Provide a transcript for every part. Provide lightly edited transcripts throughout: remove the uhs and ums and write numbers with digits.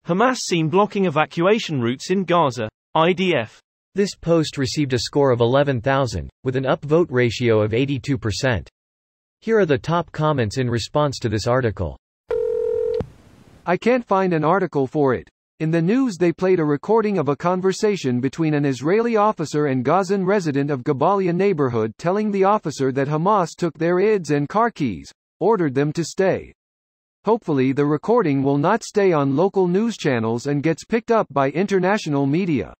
Hamas seen blocking evacuation routes in Gaza. IDF. This post received a score of 11,000, with an upvote ratio of 82%. Here are the top comments in response to this article. I can't find an article for it. In the news they played a recording of a conversation between an Israeli officer and Gazan resident of Gabalia neighborhood telling the officer that Hamas took their IDs and car keys, ordered them to stay. Hopefully the recording will not stay on local news channels and gets picked up by international media.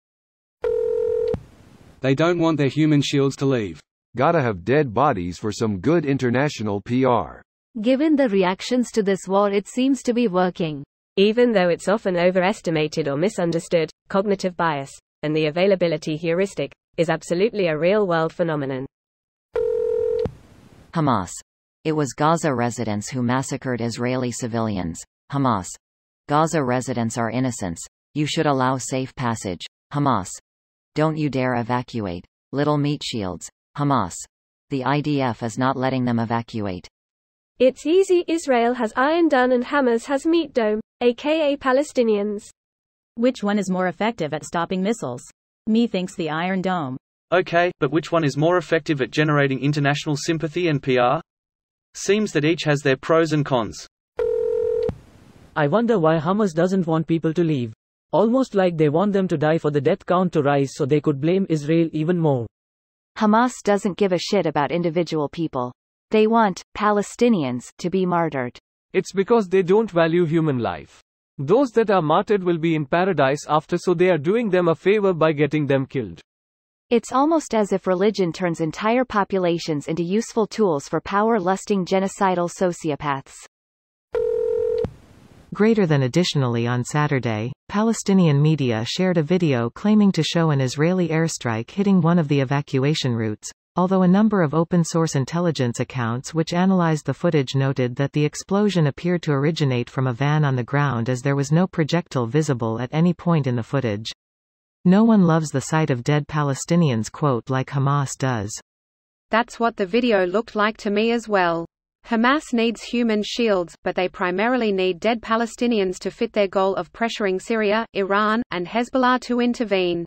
They don't want their human shields to leave. Gotta have dead bodies for some good international PR. Given the reactions to this war, it seems to be working. Even though it's often overestimated or misunderstood, cognitive bias, and the availability heuristic, is absolutely a real-world phenomenon. Hamas. It was Gaza residents who massacred Israeli civilians. Hamas. Gaza residents are innocents. You should allow safe passage. Hamas. Don't you dare evacuate. Little meat shields. Hamas. The IDF is not letting them evacuate. It's easy. Israel has Iron Dome and Hamas has Meat Dome, aka Palestinians. Which one is more effective at stopping missiles? Me thinks the Iron Dome. Okay, but which one is more effective at generating international sympathy and PR? Seems that each has their pros and cons. I wonder why Hamas doesn't want people to leave. Almost like they want them to die for the death count to rise so they could blame Israel even more. Hamas doesn't give a shit about individual people. They want Palestinians to be martyred. It's because they don't value human life. Those that are martyred will be in paradise after, so they are doing them a favor by getting them killed. It's almost as if religion turns entire populations into useful tools for power-lusting genocidal sociopaths. Greater than additionally on Saturday, Palestinian media shared a video claiming to show an Israeli airstrike hitting one of the evacuation routes, although a number of open-source intelligence accounts which analyzed the footage noted that the explosion appeared to originate from a van on the ground as there was no projectile visible at any point in the footage. No one loves the sight of dead Palestinians, quote, like Hamas does. That's what the video looked like to me as well. Hamas needs human shields, but they primarily need dead Palestinians to fit their goal of pressuring Syria, Iran, and Hezbollah to intervene.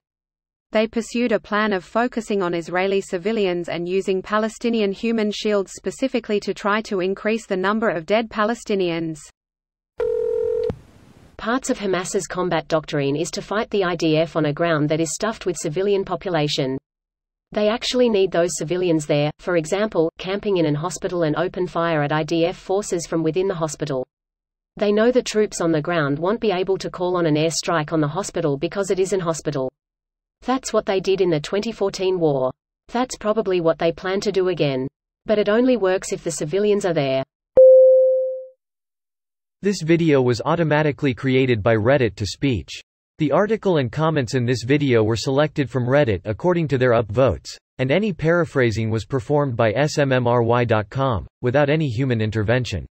They pursued a plan of focusing on Israeli civilians and using Palestinian human shields specifically to try to increase the number of dead Palestinians. Parts of Hamas's combat doctrine is to fight the IDF on a ground that is stuffed with civilian population. They actually need those civilians there, for example, camping in an hospital and open fire at IDF forces from within the hospital. They know the troops on the ground won't be able to call on an air strike on the hospital because it is an hospital. That's what they did in the 2014 war. That's probably what they plan to do again. But it only works if the civilians are there. This video was automatically created by Reddit to speech. The article and comments in this video were selected from Reddit according to their upvotes, and any paraphrasing was performed by smmry.com, without any human intervention.